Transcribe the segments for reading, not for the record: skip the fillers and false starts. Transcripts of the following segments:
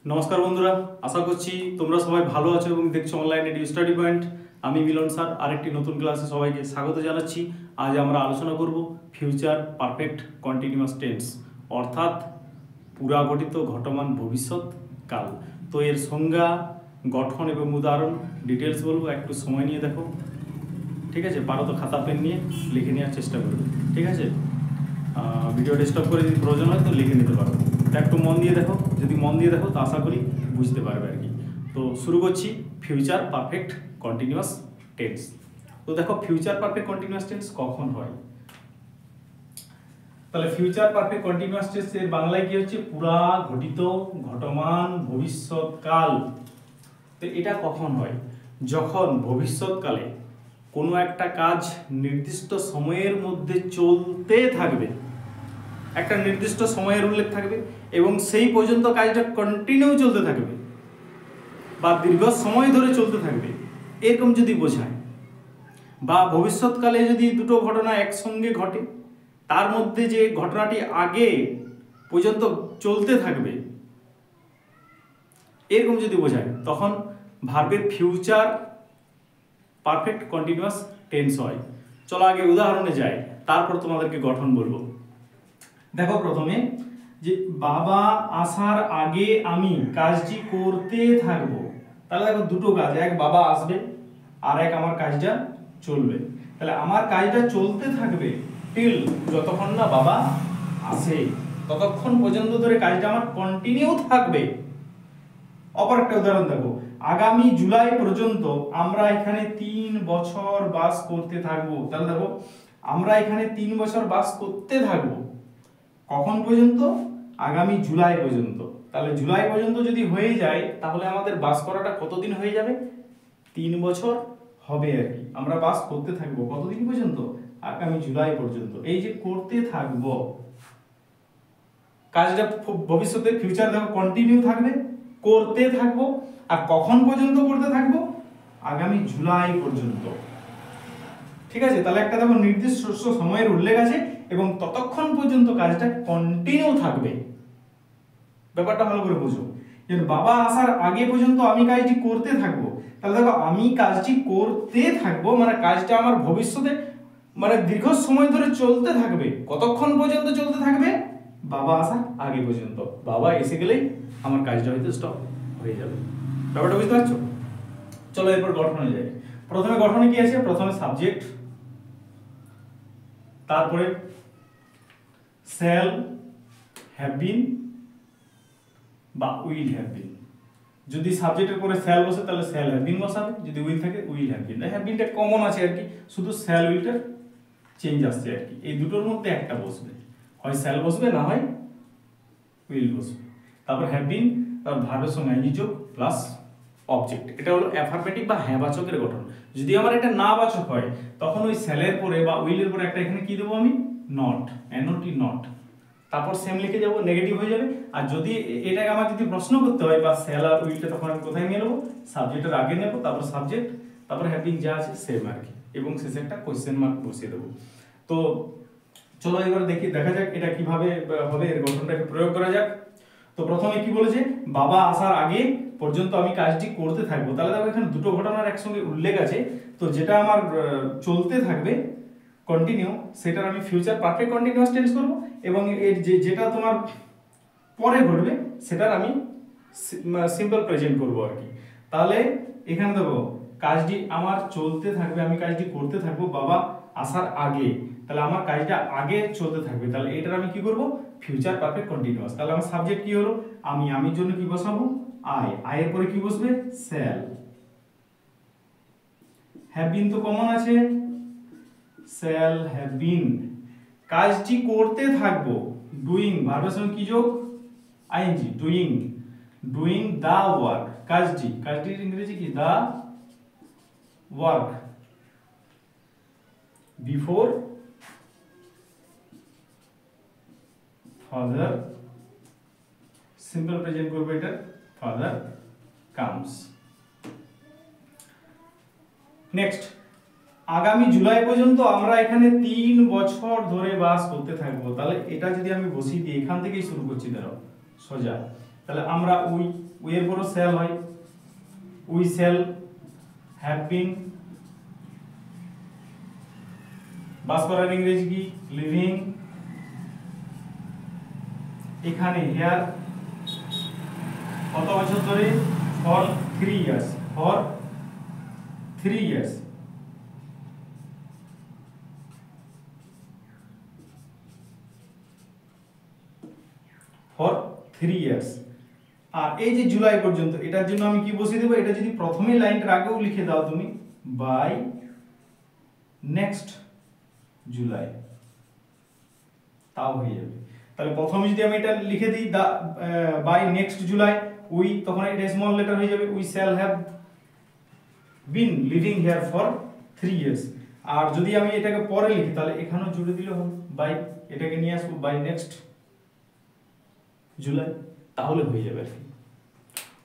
নমস্কার বন্ধুরা, আশা করছি তোমরা সবাই ভালো আছো এবং দেখছো অনলাইনে স্টাডি পয়েন্ট। আমি মিলন স্যার আরেকটি নতুন ক্লাসে সবাইকে স্বাগত জানাচ্ছি। আজ আমরা আলোচনা করব ফিউচার পারফেক্ট কন্টিনিউয়াস টেন্স, অর্থাৎ পুরাগঠিত ঘটমান ভবিষ্যৎ কাল। তো এর সংজ্ঞা, গঠন এবং উদাহরণ ডিটেলস বলবো, একটু সময় নিয়ে দেখো, ঠিক আছে? পারো তো খাতা পেন নিয়ে লিখে নেওয়ার চেষ্টা করবে, ঠিক আছে? ভিডিওটা স্টপ করে যদি প্রয়োজন হয় তো লিখে নিতে পারো। একটু মন দিয়ে দেখো, যদি মন দিয়ে দেখো তো আশা করি বুঝতে পারবে আর কি। তো শুরু করছি ফিউচার পারফেক্ট কন্টিনিউয়াস টেন্স। তো দেখো ফিউচার পারফেক্ট কন্টিনিউয়াস টেন্স কখন হয়। তাহলে ফিউচার পারফেক্ট কন্টিনিউয়াস টেন্স এর বাংলায় কি হচ্ছে? পুরা ঘটিত ঘটমান ভবিষ্যৎকাল। তো এটা কখন হয়? যখন ভবিষ্যৎকালে কোনো একটা কাজ নির্দিষ্ট সময়ের মধ্যে চলতে থাকবে, একটা নির্দিষ্ট সময়ের উল্লেখ থাকবে এবং সেই পর্যন্ত কাজটা কন্টিনিউ চলতে থাকবে বা দীর্ঘ সময় ধরে চলতে থাকবে, এরকম যদি বোঝায়। বা ভবিষ্যৎকালে যদি দুটো ঘটনা একসঙ্গে ঘটে, তার মধ্যে যে ঘটনাটি আগে পর্যন্ত চলতে থাকবে, এরকম যদি বোঝায়, তখন ভার্বের ফিউচার পারফেক্ট কন্টিনিউয়াস টেন্স হয়। চলো আগে উদাহরণে যাই, তারপর তোমাদেরকে গঠন বলবো। দেখো প্রথমে যে বাবা আসার আগে আমি কাজটি করতে থাকবো। তাহলে দেখো দুটো কাজ, এক বাবা আসবে আর এক আমার কাজটা চলবে। তাহলে আমার কাজটা চলতে থাকবে টিল, যতক্ষণ না বাবা আসে ততক্ষণ পর্যন্ত ধরে কাজটা আমার কন্টিনিউ থাকবে। অপর একটা উদাহরণ দেখো, আগামী জুলাই পর্যন্ত আমরা এখানে 3 বছর বাস করতে থাকবো। তাহলে দেখো আমরা এখানে 3 বছর বাস করতে থাকবো। কখন পর্যন্ত? আগামী জুলাই পর্যন্ত। তাহলে জুলাই পর্যন্ত যদি হয়ে যায়, তাহলে আমাদের বাস করাটা কতদিন হয়ে যাবে? 3 বছর হবে আর কি। আমরা বাস করতে থাকবো কতদিন পর্যন্ত? আগামী জুলাই পর্যন্ত। এই যে করতে থাকবো, কাজটা ভবিষ্যতে ফিউচার দেখো কন্টিনিউ থাকবে, করতে থাকবো। আর কখন পর্যন্ত করতে থাকবো? আগামী জুলাই পর্যন্ত, ঠিক আছে? তাহলে একটা দেখো নির্দিষ্ট সময়ের উল্লেখ আছে এবং ততক্ষণ পর্যন্ত কাজটা কন্টিনিউ থাকবে। ব্যাপারটা ভালো করে বুঝো। যে বাবা আসার আগে পর্যন্ত আমি কাজটি করতে থাকবো। তাহলে দেখো আমি কাজটি করতে থাকবো মানে কাজটা আমার ভবিষ্যতে মানে দীর্ঘ সময় ধরে চলতে থাকবে। কতক্ষণ পর্যন্ত চলতে থাকবে? বাবা আসার আগে পর্যন্ত। বাবা এসে গেলেই আমার কাজটা হয়তো স্টপ হয়ে যাবে। ব্যাপারটা বুঝতে পারছো? চলো এরপর গঠনে যাই। প্রথমে গঠনে কি আছে? প্রথমে সাবজেক্ট, তারপরে শ্যাল, হ্যাভ বিন বা উইল হ্যাভ বিন। যদি সাবজেক্টের পরে শ্যাল বসে তাহলে শ্যাল হ্যাভ বিন বসাবে, যদি উইল থাকে উইল হ্যাভ বিন। হ্যাভ বিনটা কমন আছে আর কি, শুধু শ্যাল উইলটার চেঞ্জ আসছে আর কি। এই দুটোর মধ্যে একটা বসবে, হয় শ্যাল বসবে না হয় উইল বসবে। তারপর হ্যাভ বিন, তারপর ভার্বের সঙ্গে আইএনজি যোগ প্লাস অবজেক্ট। এটা হলো অ্যাফারমেটিভ বা হ্যাঁ বাচকের গঠন। যদি আমার এটা না বাচক হয়, তখন ওই শ্যালের পরে বা উইলের পরে একটা এখানে কি দেবো আমি? Not, NOT not. তারপর সেম লিখে যাবো, নেগেটিভ হয়ে যাবে। আর যদি এটাকে আমার যদি প্রশ্ন করতে হয় বা শ্যাল আর উইলটা, তখন আমি কোথায় নিয়ে নেবো? সাবজেক্টের আগে নেবো, তারপর সাবজেক্ট, তারপর হ্যাভিং যা আছে সেম আর কি, এবং শেষে একটা কোশ্চেন মার্ক বসিয়ে দেবো। তো চলো এবার দেখা যাক এটা কিভাবে হবে, এর গঠনটাকে প্রয়োগ করা যাক। তো প্রথমে কি বলেছে? বাবা আসার আগে পর্যন্ত আমি কাজটি করতে থাকবো। তাহলে দেখো এখানে দুটো ঘটনার একসঙ্গে উল্লেখ আছে। তো যেটা আমার চলতে থাকবে কন্টিনিউ, সেটার আমি ফিউচার পারফেক্ট কন্টিনিউয়াস টেন্স করব, এবং এর যেটা তোমার পরে ঘটবে সেটার আমি সিম্পল প্রেজেন্ট করব আর কি। তাহলে এখানে দেখো কাজটি আমার চলতে থাকবে, আমি কাজটি করতে থাকবো বাবা আসার আগে। তাহলে আমার কাজটা আগে চলতে থাকবে, তাহলে এটার আমি কি করব? Future perfect continuous. তাহলে আমার সাবজেক্ট কি হলো? আমির জন্য কি বসাবো? আই এর পরে কি বসবে? শ্যাল। হ্যাভ বিন তো কমন আছে, শ্যাল হ্যাভ বিন। কাজটি করতে থাকবো, ডুইং, ভার্বের সঙ্গে কি যোগ? ING, doing, doing the work. কাজটির ইংরেজি কি? The work before father, simple present করবো এটা, ফাদার কামস। নেক্সট, আগামী জুলাই পর্যন্ত আমরা এখানে 3 বছর ধরে বাস করতে থাকবো। তাহলে এটা যদি আমি বসিয়ে দিই, এখান থেকেই শুরু করছি, ধরো সোজা। তাহলে আমরা উই এর পরও শ্যাল হয়, উই শ্যাল হ্যাভ বিন, বাস করার ইংরেজি কি লিভিং, এখানে হেয়ার কত বছর ধরে for 3 years, for 3 years, for 3 years. আর এই যে জুলাই পর্যন্ত, এটার জন্য আমি কি বসিয়ে দেবো, এটা যদি প্রথমে লাইনটার আগেও লিখে দাও তুমি বাই নেক্সট জুলাই, তাও হয়ে যাবে। তাহলে প্রথমে যদি আমি এটা লিখে দিই বাই নেক্সট জুলাই উই, তখন এটা স্মল লেটার হয়ে যাবে, we shall have been living here for 3 years. আর যদি আমি এটাকে পরে লিখি তাহলে এখানেও জুড়ে দিলে হবে বাই, এটাকে নিয়ে আসবো বাই নেক্সট জুলাই, তাহলে হয়ে যাবে আর কি।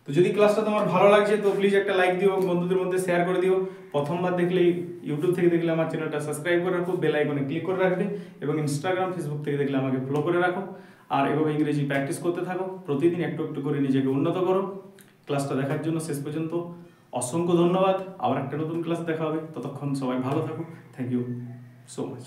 তো যদি ক্লাসটা তোমার ভালো লাগছে তো প্লিজ একটা লাইক দিও, বন্ধুদের মধ্যে শেয়ার করে দিও। প্রথমবার দেখলে ইউটিউব থেকে দেখলে আমার চ্যানেলটা সাবস্ক্রাইব করে রাখো, বেল আইকনে ক্লিক করে রাখবে, এবং ইনস্টাগ্রাম ফেসবুক থেকে দেখলে আমাকে ফলো করে রাখো। আর এভাবে ইংরেজি প্র্যাকটিস করতে থাকো, প্রতিদিন একটু একটু করে নিজেকে উন্নত করো। ক্লাসটা দেখার জন্য শেষ পর্যন্ত অসংখ্য ধন্যবাদ। আবার একটা নতুন ক্লাস দেখা হবে, ততক্ষণ সবাই ভালো থাকো। Thank you so much.